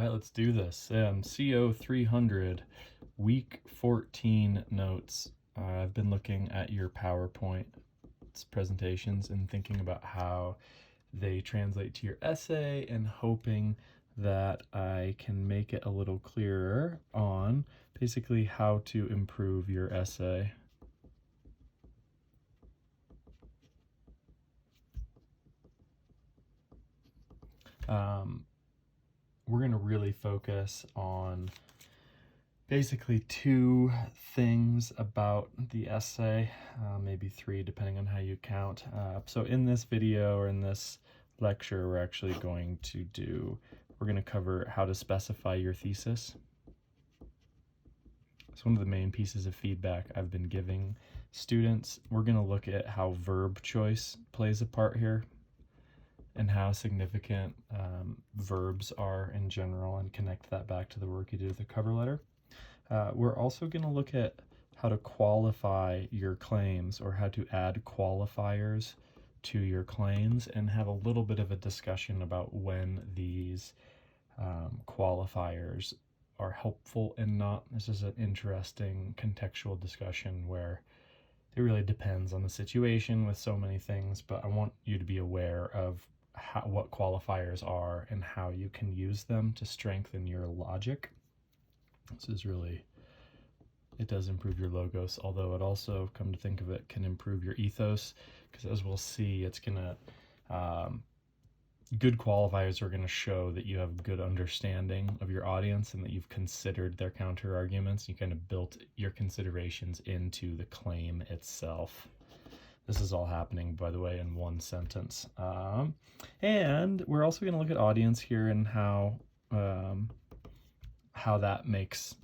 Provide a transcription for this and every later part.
right, let's do this. CO 300, week 14 notes. I've been looking at your PowerPoint presentations and thinking about how they translate to your essay and hoping that I can make it a little clearer on basically how to improve your essay. We're going to really focus on basically two things about the essay, maybe three depending on how you count. So in this video or in this lecture, we're going to cover how to specify your thesis. It's one of the main pieces of feedback I've been giving students. We're going to look at how verb choice plays a part here and how significant verbs are in general, and connect that back to the work you did with the cover letter. We're also going to look at how to qualify your claims, or how to add qualifiers to your claims, and have a little bit of a discussion about when these qualifiers are helpful and not. This is an interesting contextual discussion where it really depends on the situation with so many things, but I want you to be aware of what qualifiers are and how you can use them to strengthen your logic. This is really, it does improve your logos, although it also, come to think of it, can improve your ethos, because as we'll see, it's gonna good qualifiers are going to show that you have good understanding of your audience and that you've considered their counter arguments. You kind of built your considerations into the claim itself. This is all happening, by the way, in one sentence. And we're also going to look at audience here and how that makes,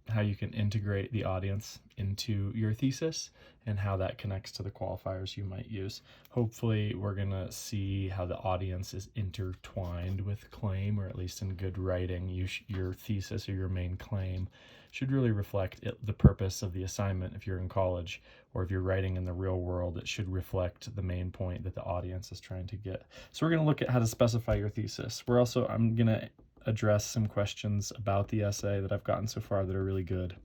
how you can integrate the audience into your thesis and how that connects to the qualifiers you might use. Hopefully we're going to see how the audience is intertwined with claim, or at least in good writing, your thesis or your main claim should really reflect the purpose of the assignment. If you're in college or if you're writing in the real world, it should reflect the main point that the audience is trying to get. So we're going to look at how to specify your thesis. I'm going to address some questions about the essay that I've gotten so far that are really good.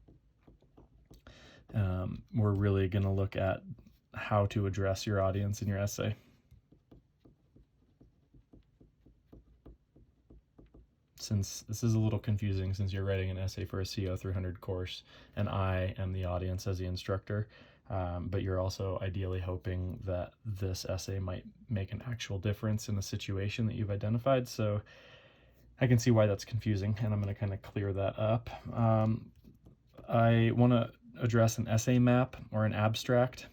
We're really going to look at how to address your audience in your essay. Since this is a little confusing, since you're writing an essay for a CO 300 course and I am the audience as the instructor, but you're also ideally hoping that this essay might make an actual difference in the situation that you've identified. So I can see why that's confusing, and I'm going to kind of clear that up. I want to address an essay map or an abstract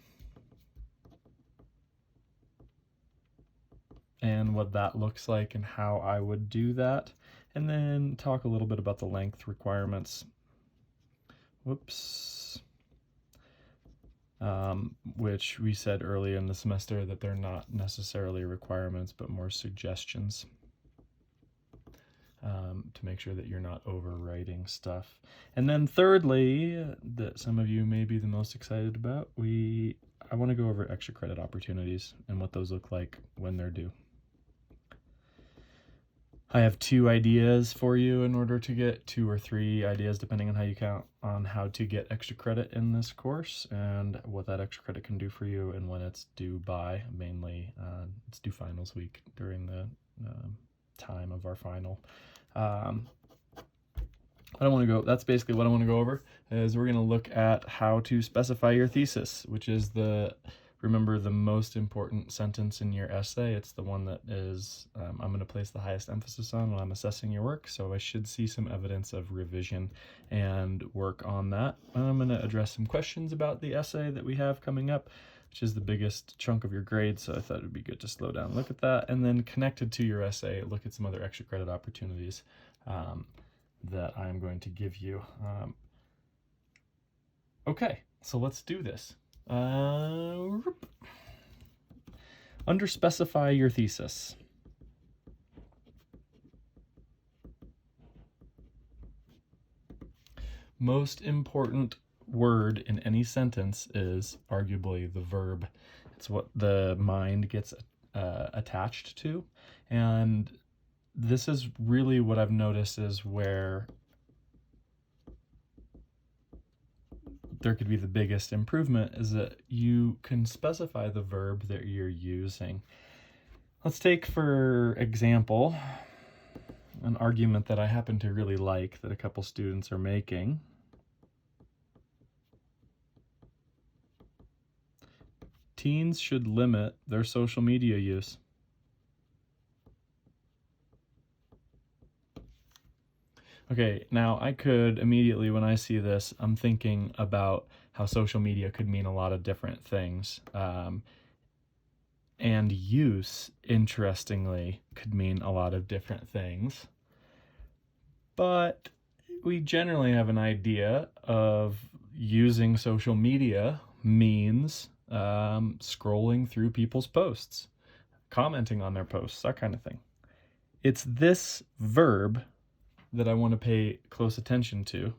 and what that looks like and how I would do that, and then talk a little bit about the length requirements. Which we said earlier in the semester that they're not necessarily requirements, but more suggestions. To make sure that you're not overwriting stuff. And then thirdly, that some of you may be the most excited about, I want to go over extra credit opportunities and what those look like when they're due. I have 2 ideas for you in order to get 2 or 3 ideas, depending on how you count, on how to get extra credit in this course and what that extra credit can do for you and when it's due by. Mainly, it's due finals week during the time of our final. That's basically what I want to go over, is we're going to look at how to specify your thesis, which is remember, the most important sentence in your essay. It's the one that is, I'm going to place the highest emphasis on when I'm assessing your work. So I should see some evidence of revision and work on that. And I'm going to address some questions about the essay that we have coming up, which is the biggest chunk of your grade. So I thought it'd be good to slow down and look at that. And then connected to your essay, look at some other extra credit opportunities that I'm going to give you. Okay, so let's do this. Underspecify your thesis. Most important word in any sentence is arguably the verb. It's what the mind gets attached to, and this is really what I've noticed is where there could be the biggest improvement, is that you can specify the verb that you're using. Let's take, for example, an argument that I happen to really like that a couple students are making. Teens should limit their social media use. Okay, now I could immediately, when I see this, I'm thinking about how social media could mean a lot of different things. And use, interestingly, could mean a lot of different things. But we generally have an idea of using social media means scrolling through people's posts, commenting on their posts, that kind of thing. It's this verb that I want to pay close attention to,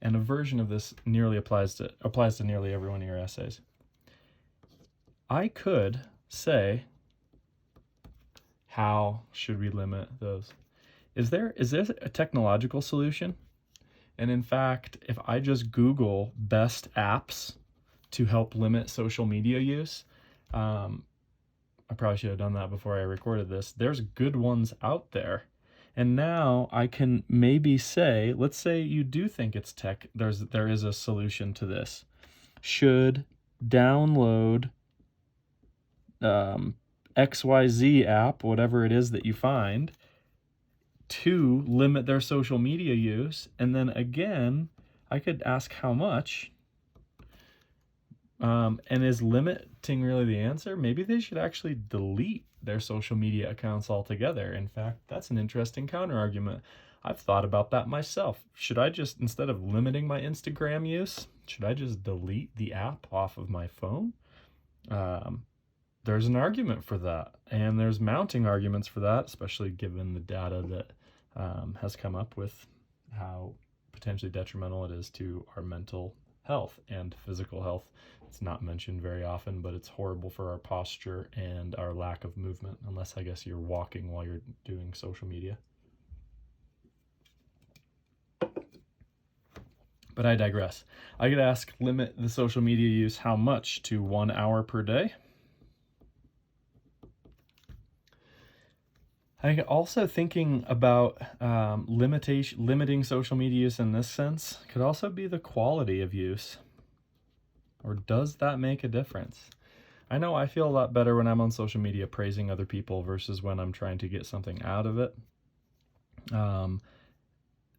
and a version of this nearly applies to nearly every one of your essays. I could say, how should we limit those? Is there a technological solution? And in fact, if I just Google best apps to help limit social media use, I probably should have done that before I recorded this. There's good ones out there. And now I can maybe say, let's say you do think it's tech, there is a solution to this. Should download XYZ app, whatever it is that you find, to limit their social media use. And then again, I could ask how much. And is limiting really the answer? Maybe they should actually delete their social media accounts altogether. In fact, that's an interesting counter argument. I've thought about that myself. Should I just, instead of limiting my Instagram use, should I just delete the app off of my phone? There's an argument for that, and there's mounting arguments for that, especially given the data that has come up with how potentially detrimental it is to our mental health and physical health. It's not mentioned very often, but it's horrible for our posture and our lack of movement, unless I guess you're walking while you're doing social media. But I digress. I could ask, limit the social media use how much to 1 hour per day? I also thinking about limiting social media use in this sense could also be the quality of use. Or does that make a difference? I know I feel a lot better when I'm on social media praising other people versus when I'm trying to get something out of it.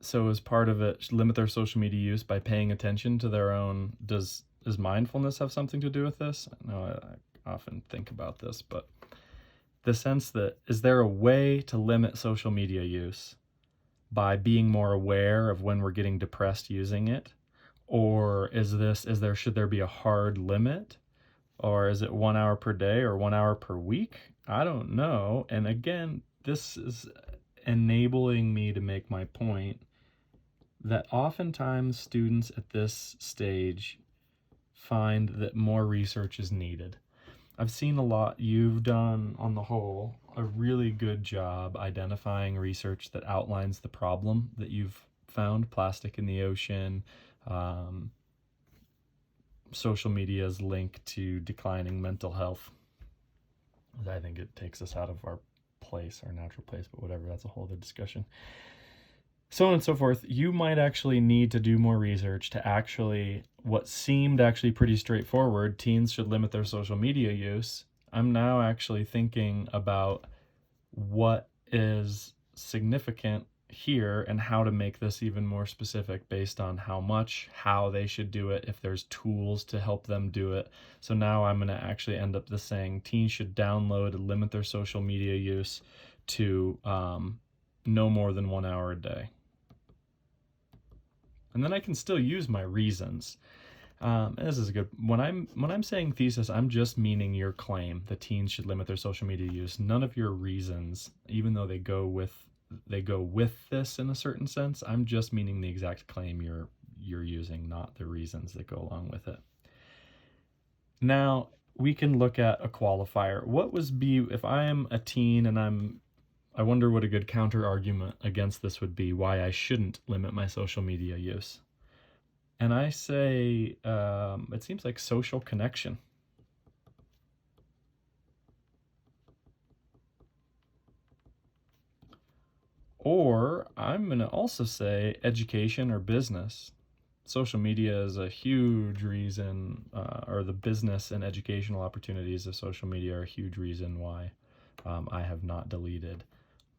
So as part of it, limit their social media use by paying attention to their own. Does mindfulness have something to do with this? I know I often think about this, but the sense that, is there a way to limit social media use by being more aware of when we're getting depressed using it? Or should there be a hard limit? Or is it 1 hour per day or 1 hour per week? I don't know. And again, this is enabling me to make my point that oftentimes students at this stage find that more research is needed. I've seen a lot. You've done, on the whole, a really good job identifying research that outlines the problem that you've found: plastic in the ocean, social media's link to declining mental health. I think it takes us out of our place, our natural place, but whatever, that's a whole other discussion. So on and so forth. You might actually need to do more research to actually, what seemed actually pretty straightforward, teens should limit their social media use. I'm now actually thinking about what is significant here and how to make this even more specific based on how much, how they should do it, if there's tools to help them do it. So now I'm going to actually end up saying teens should download and limit their social media use to no more than 1 hour a day. And then I can still use my reasons. This is good. When I'm saying thesis, I'm just meaning your claim that teens should limit their social media use. None of your reasons, even though they go with this in a certain sense. I'm just meaning the exact claim you're using, not the reasons that go along with it. Now we can look at a qualifier. What would be, if I am a teen and I'm I wonder what a good counter argument against this would be, why I shouldn't limit my social media use. And I say, it seems like social connection. Or I'm going to also say education or business. Social media is a huge reason, or the business and educational opportunities of social media are a huge reason why I have not deleted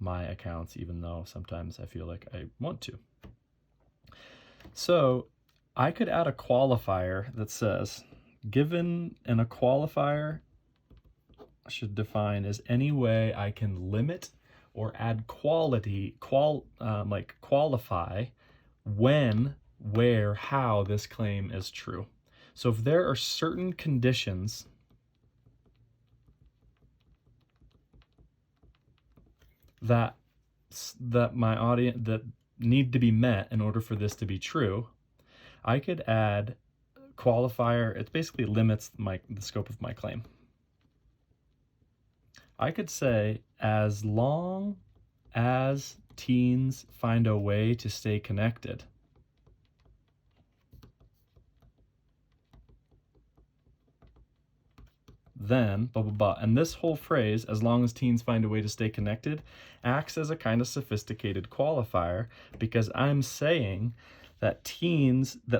my accounts, even though sometimes I feel like I want to. So I could add a qualifier that says, given, and a qualifier should define as any way I can limit or add like qualify when, where, how this claim is true. So if there are certain conditions that my audience that need to be met in order for this to be true, I could add qualifier. It basically limits the scope of my claim. I could say, as long as teens find a way to stay connected. Then, blah, blah, blah. And this whole phrase, as long as teens find a way to stay connected, acts as a kind of sophisticated qualifier, because I'm saying that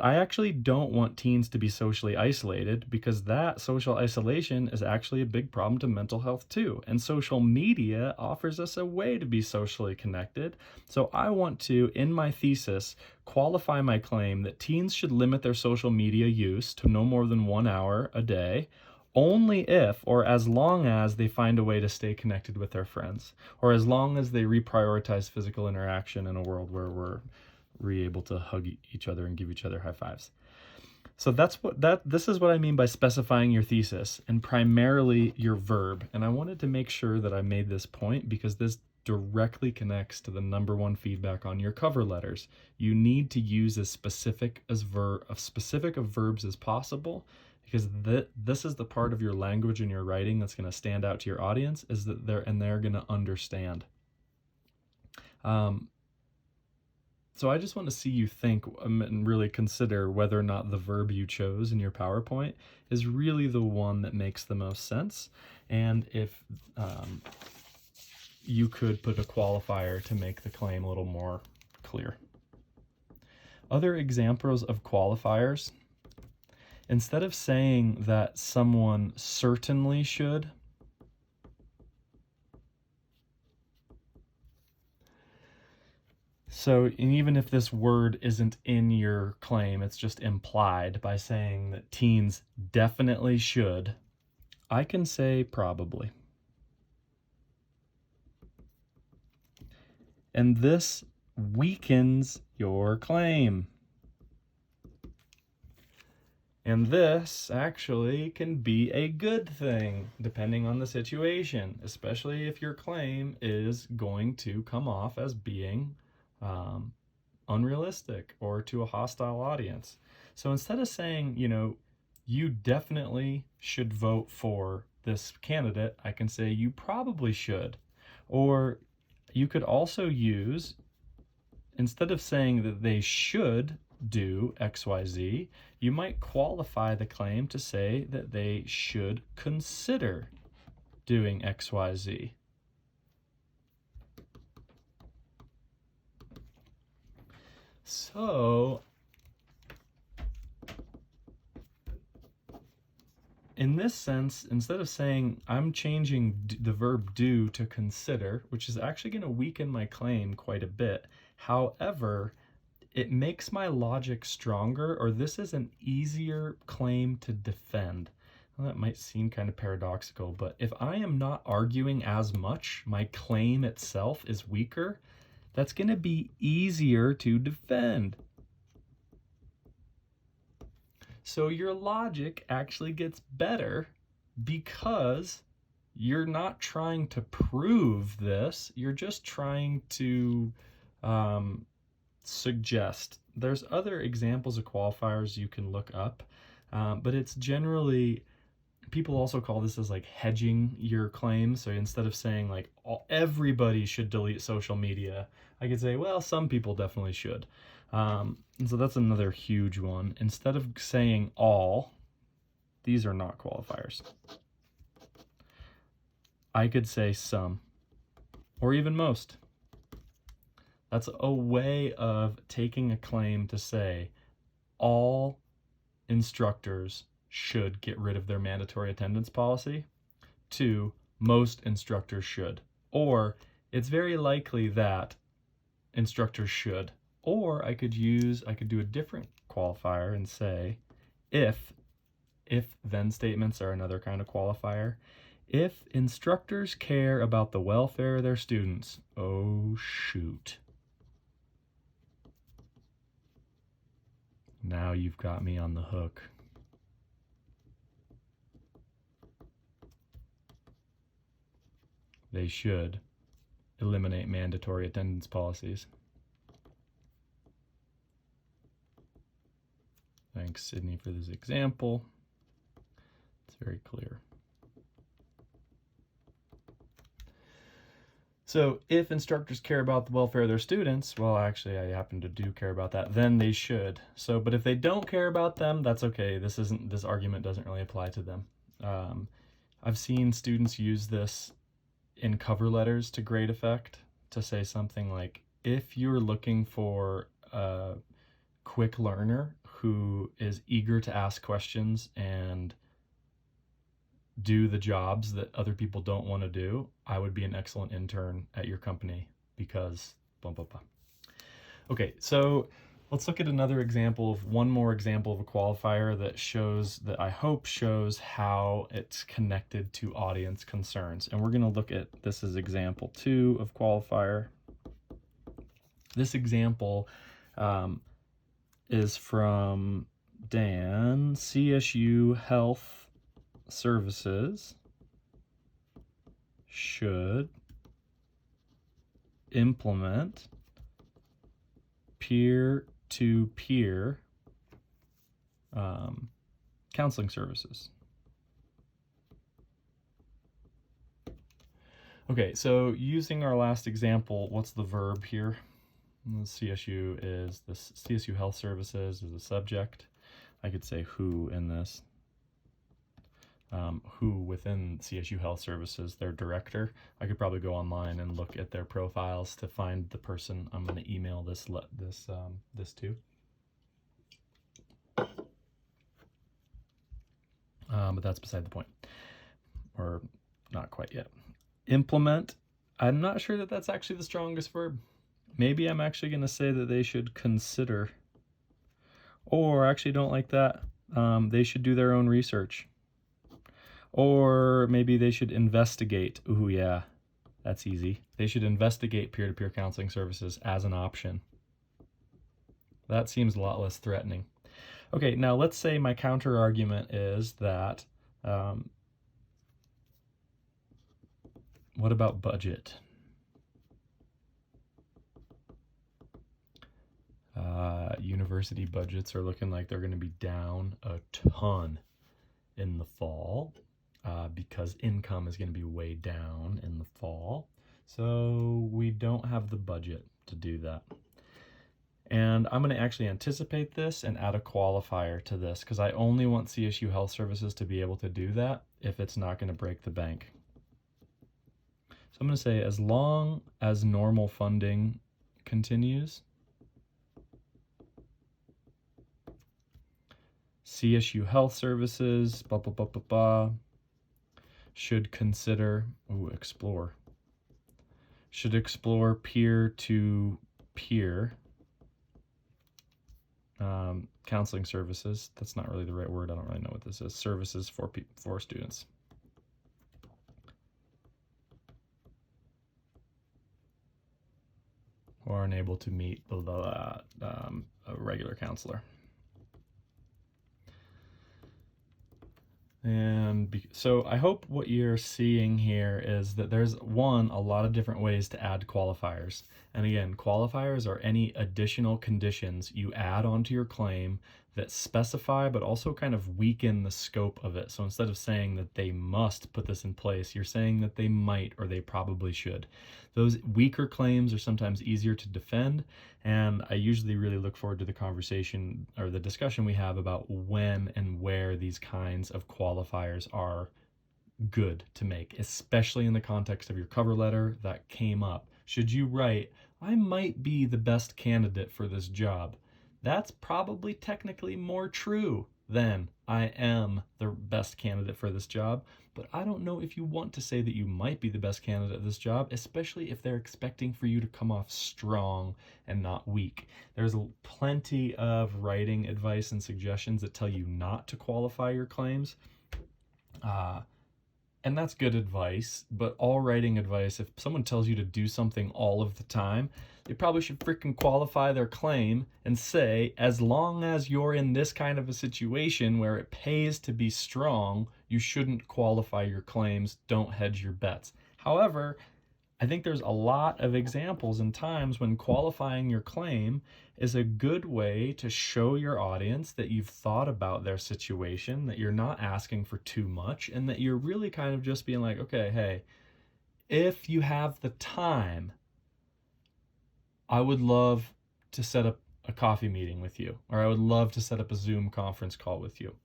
I actually don't want teens to be socially isolated, because that social isolation is actually a big problem to mental health too. And social media offers us a way to be socially connected. So I want to, in my thesis, qualify my claim that teens should limit their social media use to no more than 1 hour a day, only if, or as long as, they find a way to stay connected with their friends, or as long as they reprioritize physical interaction in a world where we're able to hug each other and give each other high fives. So this is what I mean by specifying your thesis, and primarily your verb. And I wanted to make sure that I made this point because this directly connects to the #1 feedback on your cover letters. You need to use as specific of verbs as possible, because this is the part of your language and your writing that's going to stand out to your audience, is that they're going to understand. So I just want to see you think and really consider whether or not the verb you chose in your PowerPoint is really the one that makes the most sense, and if you could put a qualifier to make the claim a little more clear. Other examples of qualifiers: instead of saying that someone certainly should, so even if this word isn't in your claim, it's just implied by saying that teens definitely should, I can say probably. And this weakens your claim. And this actually can be a good thing, depending on the situation, especially if your claim is going to come off as being unrealistic or to a hostile audience. So instead of saying, you definitely should vote for this candidate, I can say you probably should. Or you could also use, instead of saying that they should do XYZ, you might qualify the claim to say that they should consider doing XYZ. So in this sense, instead of saying I'm changing the verb do to consider, which is actually going to weaken my claim quite a bit, however, it makes my logic stronger, or this is an easier claim to defend. Well, that might seem kind of paradoxical, but if I am not arguing as much, my claim itself is weaker, that's going to be easier to defend. So your logic actually gets better because you're not trying to prove this, you're just trying to suggest. There's other examples of qualifiers you can look up, but it's generally People also call this as like hedging your claim. So instead of saying like everybody should delete social media, I could say, well, some people definitely should. And so that's another huge one. Instead of saying all, these are not qualifiers. I could say some, or even most. That's a way of taking a claim to say all instructors should get rid of their mandatory attendance policy to most instructors should, or it's very likely that instructors should. Or I could do a different qualifier and say if then statements are another kind of qualifier. If instructors care about the welfare of their students, oh shoot. Now you've got me on the hook. They should eliminate mandatory attendance policies. Thanks, Sydney, for this example. It's very clear. So if instructors care about the welfare of their students, well, actually, I happen to do care about that, then they should. So, but if they don't care about them, that's okay. This argument doesn't really apply to them. I've seen students use this in cover letters to great effect to say something like, if you're looking for a quick learner who is eager to ask questions and do the jobs that other people don't want to do, I would be an excellent intern at your company because blah, blah, blah. Okay, so let's look at one more example of a qualifier that I hope shows how it's connected to audience concerns. And we're going to look at this as example 2 of qualifier. This example is from Dan, CSU Health Services should implement peer-to-peer counseling services. Okay, so using our last example, what's the verb here? The CSU Health Services is a subject. I could say who in this. Who within CSU Health Services, their director. I could probably go online and look at their profiles to find the person I'm going to email this to. But that's beside the point, or not quite yet. Implement. I'm not sure that that's actually the strongest verb. Maybe I'm actually going to say that they should consider, or actually don't like that. They should do their own research. Or maybe they should investigate. Ooh, yeah, that's easy. They should investigate peer-to-peer counseling services as an option. That seems a lot less threatening. Okay, now let's say my counter argument is that, what about budget? University budgets are looking like they're going to be down a ton in the fall. Because income is going to be way down in the fall. So we don't have the budget to do that. And I'm going to actually anticipate this and add a qualifier to this because I only want CSU Health Services to be able to do that if it's not going to break the bank. So I'm going to say as long as normal funding continues, CSU Health Services, blah, blah, blah, blah, blah, should consider, should explore peer-to-peer counseling services. That's not really the right word. I don't really know what this is. Services for students. Who are unable to meet a regular counselor. And so I hope what you're seeing here is that there's a lot of different ways to add qualifiers. And again, qualifiers are any additional conditions you add onto your claim that specify but also kind of weaken the scope of it. So instead of saying that they must put this in place, you're saying that they might or they probably should. Those weaker claims are sometimes easier to defend, and I usually really look forward to the conversation or the discussion we have about when and where these kinds of qualifiers are good to make, especially in the context of your cover letter that came up. Should you write, I might be the best candidate for this job? That's probably technically more true than I am the best candidate for this job, but I don't know if you want to say that you might be the best candidate for this job, especially if they're expecting for you to come off strong and not weak. There's plenty of writing advice and suggestions that tell you not to qualify your claims. And that's good advice, but all writing advice, if someone tells you to do something all of the time, they probably should freaking qualify their claim and say, as long as you're in this kind of a situation where it pays to be strong, you shouldn't qualify your claims, don't hedge your bets. However, I think there's a lot of examples and times when qualifying your claim is a good way to show your audience that you've thought about their situation, that you're not asking for too much, and that you're really kind of just being like, okay, hey, if you have the time, I would love to set up a coffee meeting with you, or I would love to set up a Zoom conference call with you.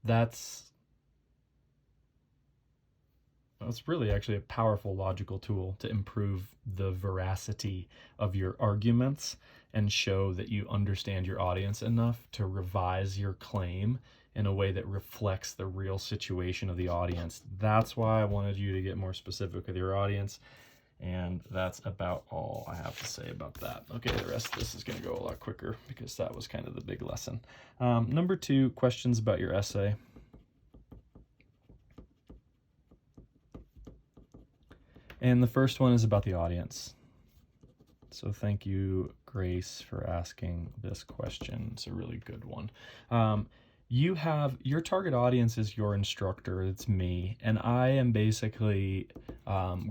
That's really actually a powerful logical tool to improve the veracity of your arguments and show that you understand your audience enough to revise your claim in a way that reflects the real situation of the audience. That's why I wanted you to get more specific with your audience, and that's about all I have to say about that. Okay, the rest of this is going to go a lot quicker because that was kind of the big lesson. Number 2, questions about your essay. And the first one is about the audience. So thank you, Grace, for asking this question. It's a really good one. You have your target audience is your instructor. It's me. And I am basically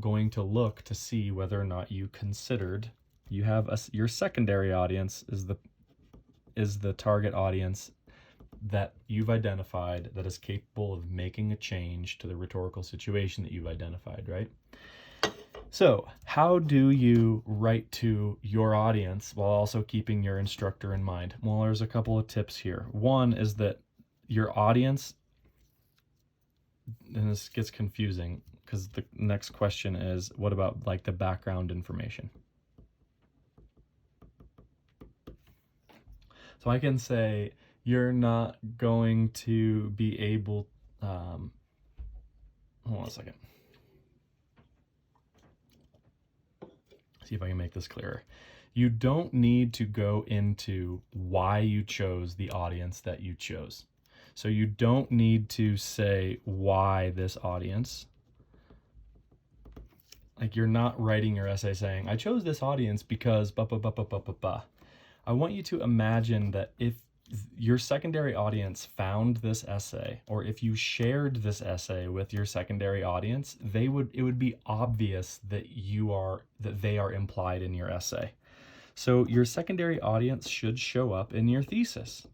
going to look to see whether or not you considered you have your secondary audience is the target audience that you've identified that is capable of making a change to the rhetorical situation that you've identified, right? So how do you write to your audience while also keeping your instructor in mind? Well, there's a couple of tips here. One is that your audience, and this gets confusing because the next question is, what about like the background information? So I can say, you're not going to be able, hold on a second. See if I can make this clearer. You don't need to go into why you chose the audience that you chose. So you don't need to say why this audience. Like, you're not writing your essay saying, I chose this audience because blah, blah, blah, blah, blah, blah, blah. I want you to imagine that if your secondary audience found this essay, or if you shared this essay with your secondary audience, it would be obvious that they are implied in your essay. So your secondary audience should show up in your thesis.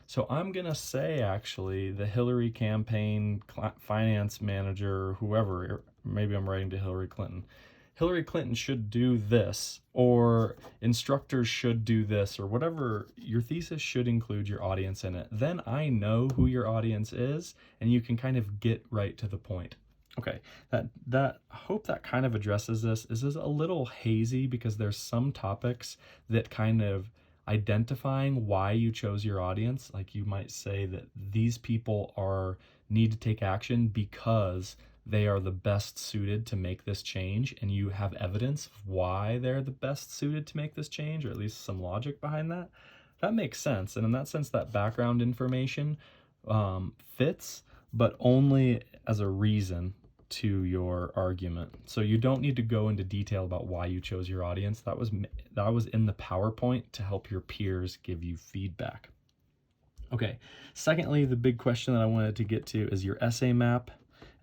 So I'm gonna say, actually, the Hillary campaign finance manager, whoever, maybe I'm writing to Hillary Clinton. Hillary Clinton should do this, or instructors should do this, or whatever. Your thesis should include your audience in it. Then I know who your audience is, and you can kind of get right to the point. Okay, I hope that kind of addresses this. This is a little hazy because there's some topics that kind of identifying why you chose your audience. Like, you might say that these people need to take action because they are the best suited to make this change, and you have evidence of why they're the best suited to make this change, or at least some logic behind that. That makes sense. And in that sense, that background information fits, but only as a reason to your argument. So you don't need to go into detail about why you chose your audience. That was in the PowerPoint to help your peers give you feedback. Okay, secondly, the big question that I wanted to get to is your essay map,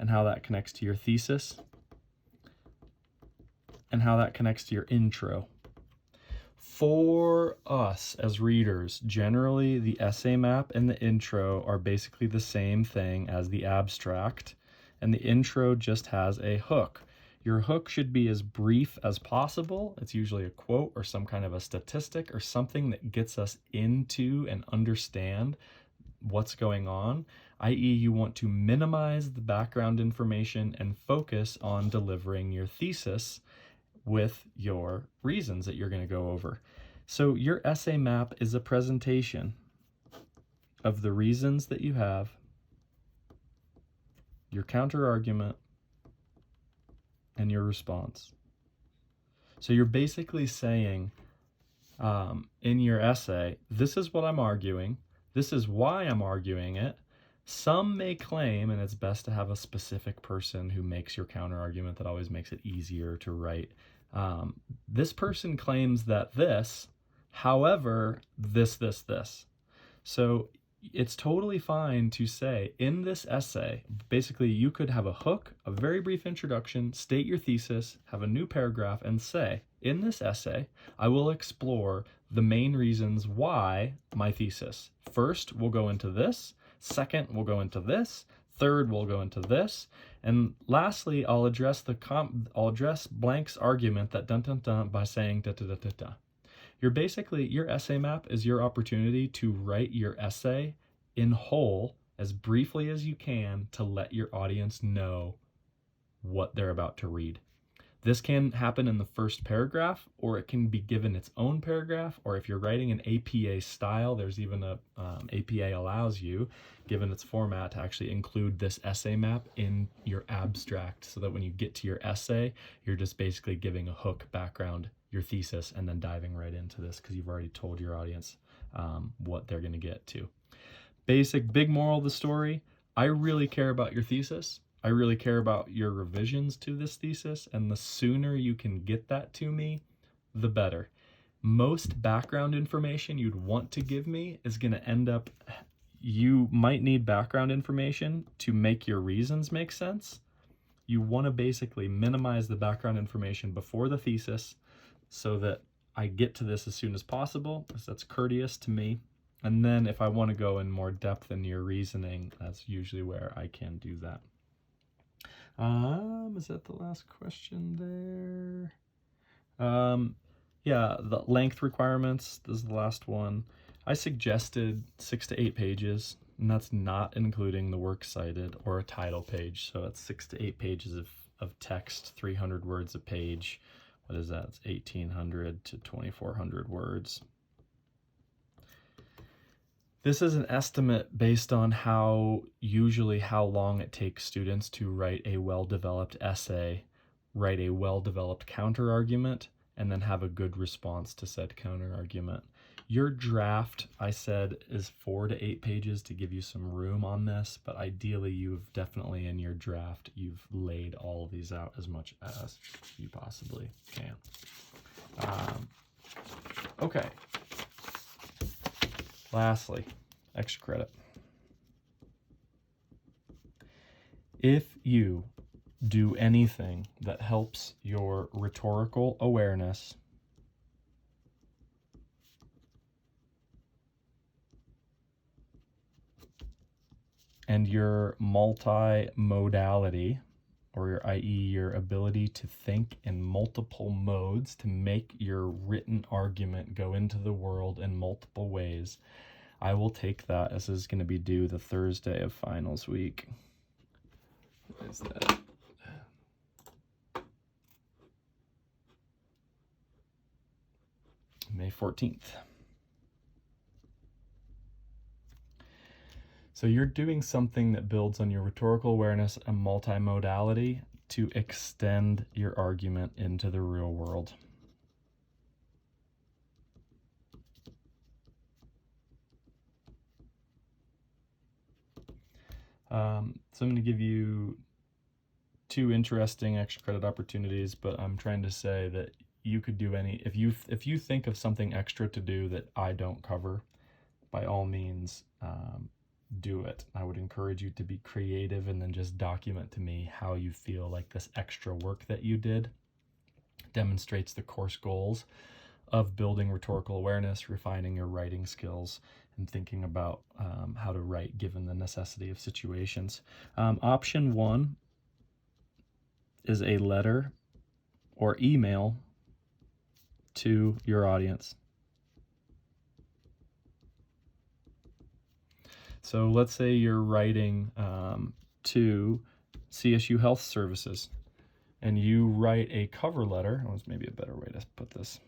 and how that connects to your thesis, and how that connects to your intro. For us as readers, generally the essay map and the intro are basically the same thing as the abstract, and the intro just has a hook. Your hook should be as brief as possible. It's usually a quote or some kind of a statistic or something that gets us into and understand what's going on, i.e. you want to minimize the background information and focus on delivering your thesis with your reasons that you're going to go over. So your essay map is a presentation of the reasons that you have, your counter argument, and your response. So you're basically saying in your essay, this is what I'm arguing, this is why I'm arguing it. Some may claim, and it's best to have a specific person who makes your counter argument, that always makes it easier to write. This person claims that this, however, this. So it's totally fine to say in this essay, basically you could have a hook, a very brief introduction, state your thesis, have a new paragraph, and say, in this essay, I will explore the main reasons why my thesis. First, we'll go into this. Second, we'll go into this. Third, we'll go into this. And lastly, I'll address blank's argument that by saying da. Your essay map is your opportunity to write your essay in whole as briefly as you can to let your audience know what they're about to read. This can happen in the first paragraph, or it can be given its own paragraph, or if you're writing an APA style, there's even APA allows you, given its format, to actually include this essay map in your abstract, so that when you get to your essay, you're just basically giving a hook, background, your thesis, and then diving right into this because you've already told your audience what they're going to get to. Big moral of the story, I really care about your thesis. I really care about your revisions to this thesis, and the sooner you can get that to me, the better. Most background information you'd want to give me is going to end up, you might need background information to make your reasons make sense. You want to basically minimize the background information before the thesis so that I get to this as soon as possible, because that's courteous to me. And then if I want to go in more depth in your reasoning, that's usually where I can do that. Is that the last question there? Yeah, the length requirements, this is the last one. I suggested 6 to 8 pages, and that's not including the works cited or a title page. So it's 6 to 8 pages of text, 300 words a page. What is that? It's 1,800 to 2,400 words. This is an estimate based on how long it takes students to write a well-developed essay, write a well-developed counter-argument, and then have a good response to said counter-argument. Your draft, I said, is 4 to 8 pages to give you some room on this, but ideally you've definitely in your draft, you've laid all of these out as much as you possibly can. Okay. Lastly, extra credit. If you do anything that helps your rhetorical awareness and your multimodality, or i.e. your ability to think in multiple modes to make your written argument go into the world in multiple ways, I will take that as is going to be due the Thursday of finals week. What is that? May 14th. So you're doing something that builds on your rhetorical awareness and multimodality to extend your argument into the real world. So I'm going to give you 2 interesting extra credit opportunities, but I'm trying to say that you could do if you think of something extra to do that I don't cover, by all means, do it. I would encourage you to be creative and then just document to me how you feel like this extra work that you did demonstrates the course goals of building rhetorical awareness, refining your writing skills, and thinking about how to write given the necessity of situations. Option 1 is a letter or email to your audience. So let's say you're writing to CSU Health Services, and you write a cover letter. Oh, maybe a better way to put this.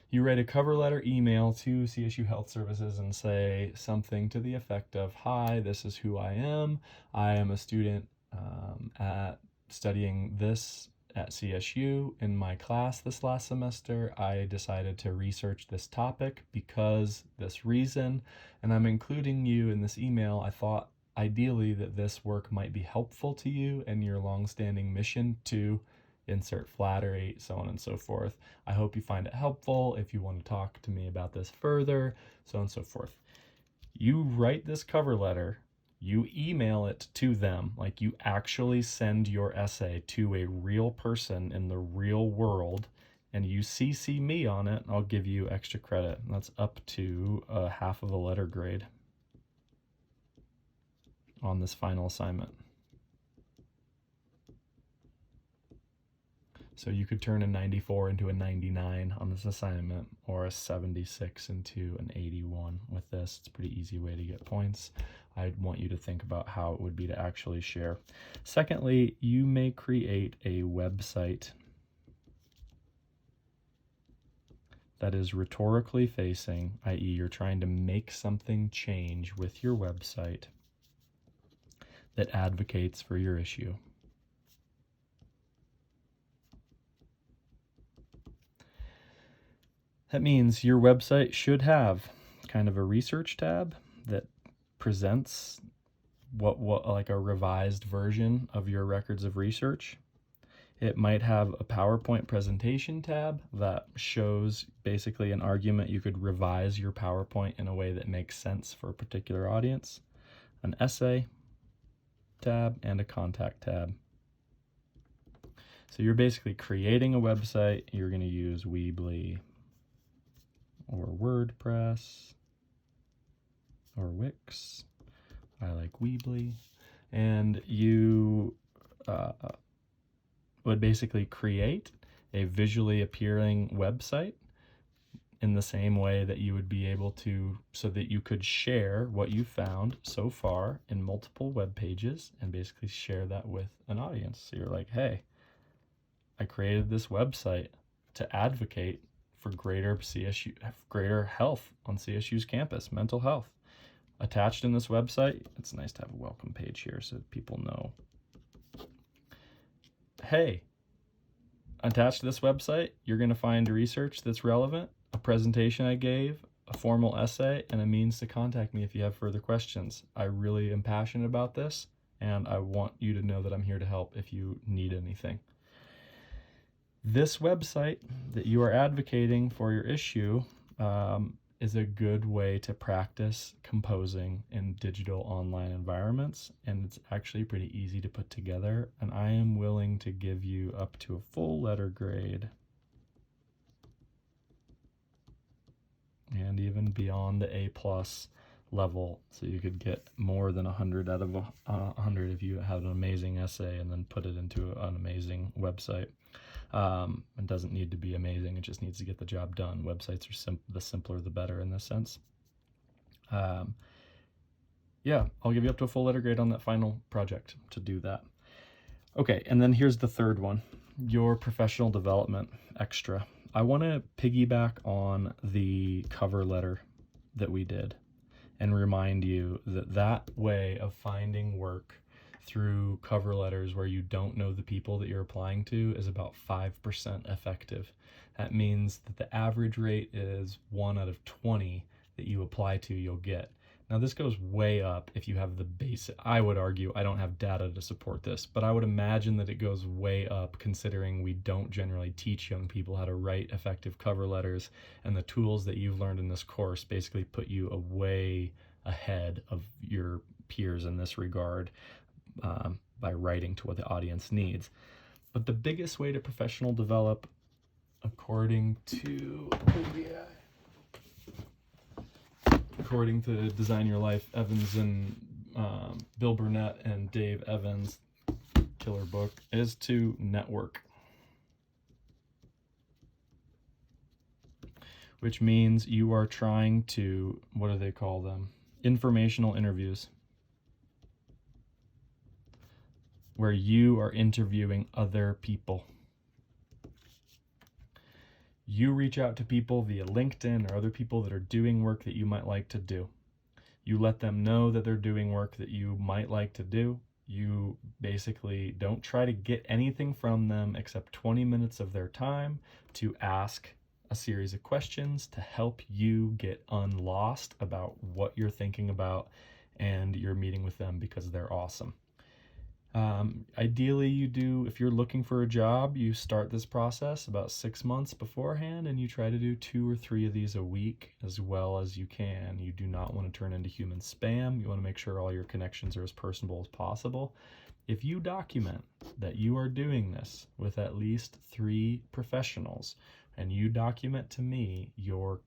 You write a cover letter email to CSU Health Services and say something to the effect of, "Hi, this is who I am. I am a student at studying this at CSU. In my class this last semester, I decided to research this topic because this reason, and I'm including you in this email. I thought ideally that this work might be helpful to you and your longstanding mission to insert flattery, so on and so forth. I hope you find it helpful. If you want to talk to me about this further, so on and so forth." You write this cover letter, you email it to them, like you actually send your essay to a real person in the real world, and you CC me on it, I'll give you extra credit. That's up to half of a letter grade on this final assignment. So you could turn a 94 into a 99 on this assignment, or a 76 into an 81 with this. It's a pretty easy way to get points. I'd want you to think about how it would be to actually share. Secondly, you may create a website that is rhetorically facing, i.e. you're trying to make something change with your website that advocates for your issue. That means your website should have kind of a research tab that presents what like a revised version of your records of research. It might have a PowerPoint presentation tab that shows basically an argument. You could revise your PowerPoint in a way that makes sense for a particular audience. An essay tab and a contact tab. So you're basically creating a website. You're going to use Weebly or WordPress or Wix. I like Weebly. And you would basically create a visually appearing website in the same way that you would be able to, so that you could share what you found so far in multiple web pages and basically share that with an audience. So you're like, hey, I created this website to advocate for greater health on CSU's campus, mental health. Attached in this website, it's nice to have a welcome page here so that people know. Hey, attached to this website, you're going to find research that's relevant, a presentation I gave, a formal essay, and a means to contact me if you have further questions. I really am passionate about this, and I want you to know that I'm here to help if you need anything. This website that you are advocating for your issue is a good way to practice composing in digital online environments, and it's actually pretty easy to put together, and I am willing to give you up to a full letter grade and even beyond the A+ level, so you could get more than 100 out of 100 if you have an amazing essay and then put it into an amazing website. It doesn't need to be amazing, it just needs to get the job done. Websites are the simpler the better in this sense. Yeah, I'll give you up to a full letter grade on that final project to do that. Okay, and then here's the third one, your professional development extra. I want to piggyback on the cover letter that we did and remind you that that way of finding work through cover letters where you don't know the people that you're applying to is about 5% effective. That means that the average rate is 1 out of 20 that you apply to, you'll get. Now this goes way up if you have the basic, I would argue, I don't have data to support this, but I would imagine that it goes way up considering we don't generally teach young people how to write effective cover letters, and the tools that you've learned in this course basically put you way ahead of your peers in this regard. By writing to what the audience needs. But the biggest way to professional develop according to Design Your Life, Evans and Bill Burnett and Dave Evans, killer book, is to network. Which means you are trying to, what do they call them? Informational interviews. Where you are interviewing other people. You reach out to people via LinkedIn or other people that are doing work that you might like to do. You let them know that they're doing work that you might like to do. You basically don't try to get anything from them except 20 minutes of their time to ask a series of questions to help you get unlost about what you're thinking about, and you're meeting with them because they're awesome. Ideally, if you're looking for a job, you start this process about 6 months beforehand, and you try to do 2 or 3 of these a week as well as you can. You do not want to turn into human spam. You want to make sure all your connections are as personable as possible. If you document that you are doing this with at least 3 professionals, and you document to me your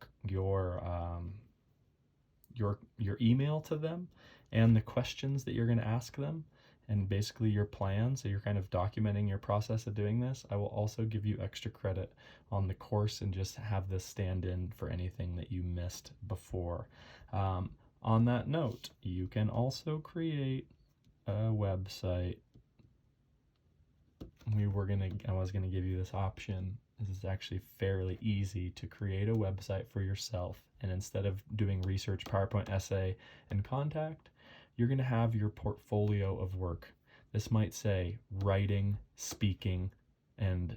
email to them and the questions that you're going to ask them, and basically your plan, so you're kind of documenting your process of doing this, I will also give you extra credit on the course and just have this stand in for anything that you missed before. On that note, you can also create a website. I was gonna give you this option. This is actually fairly easy to create a website for yourself, and instead of doing research, PowerPoint, essay, and contact, you're going to have your portfolio of work. This might say writing, speaking, and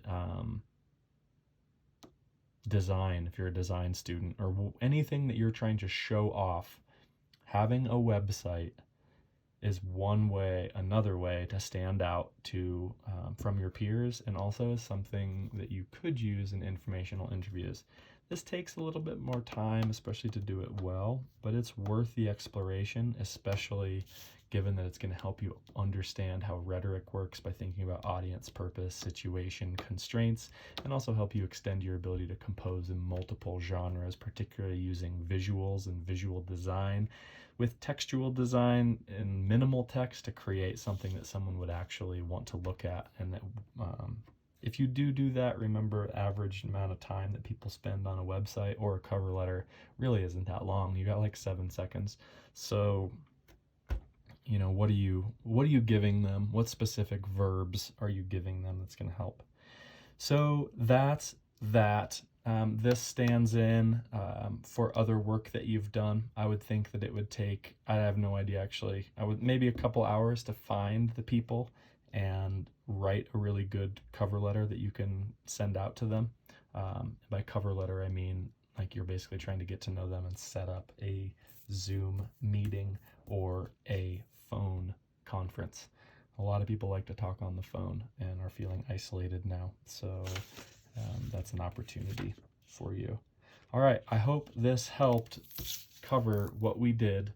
design if you're a design student, or anything that you're trying to show off. Having a website is another way to stand out from your peers, and also is something that you could use in informational interviews. This takes a little bit more time, especially to do it well, but it's worth the exploration, especially given that it's going to help you understand how rhetoric works by thinking about audience, purpose, situation, constraints, and also help you extend your ability to compose in multiple genres, particularly using visuals and visual design with textual design and minimal text to create something that someone would actually want to look at. And that if you do that, remember the average amount of time that people spend on a website or a cover letter really isn't that long. You got like 7 seconds. So, what are you giving them? What specific verbs are you giving them that's going to help? So that's that. This stands in for other work that you've done. I would think that it would take, I have no idea actually, maybe a couple hours to find the people and write a really good cover letter that you can send out to them. By cover letter, I mean like you're basically trying to get to know them and set up a Zoom meeting or a phone conference. A lot of people like to talk on the phone and are feeling isolated now. So that's an opportunity for you. All right, I hope this helped cover what we did.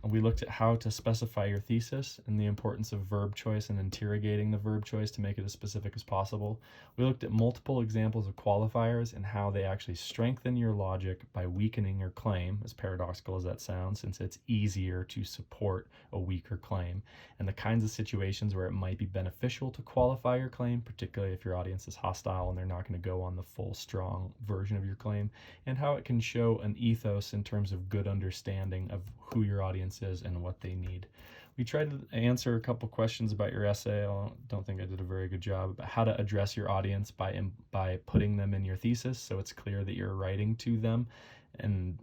We looked at how to specify your thesis and the importance of verb choice and interrogating the verb choice to make it as specific as possible. We looked at multiple examples of qualifiers and how they actually strengthen your logic by weakening your claim, as paradoxical as that sounds, since it's easier to support a weaker claim, and the kinds of situations where it might be beneficial to qualify your claim, particularly if your audience is hostile and they're not going to go on the full, strong version of your claim, and how it can show an ethos in terms of good understanding of who your audience is and what they need. We tried to answer a couple questions about your essay. I don't think I did a very good job about how to address your audience by putting them in your thesis, so it's clear that you're writing to them and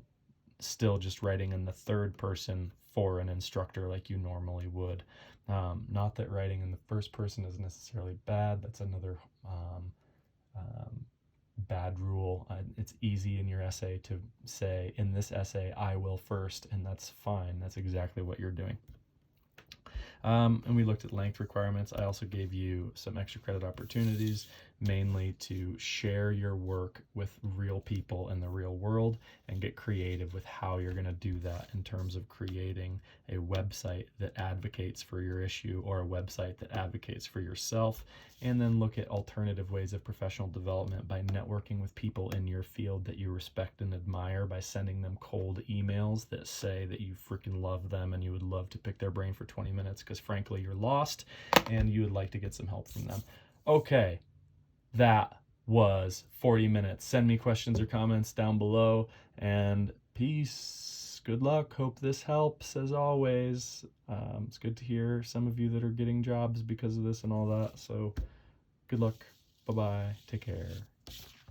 still just writing in the third person for an instructor like you normally would. Not that writing in the first person is necessarily bad. That's another bad rule. It's easy in your essay to say, in this essay, I will first, and that's fine. That's exactly what you're doing. And we looked at length requirements. I also gave you some extra credit opportunities. mainly to share your work with real people in the real world and get creative with how you're going to do that in terms of creating a website that advocates for your issue or a website that advocates for yourself, and then look at alternative ways of professional development by networking with people in your field that you respect and admire, by sending them cold emails that say that you freaking love them and you would love to pick their brain for 20 minutes because frankly you're lost and you would like to get some help from them. Okay, that was 40 minutes. Send me questions or comments down below, and peace. Good luck. Hope this helps as always. It's good to hear some of you that are getting jobs because of this and all that. So good luck. Bye-bye. Take care.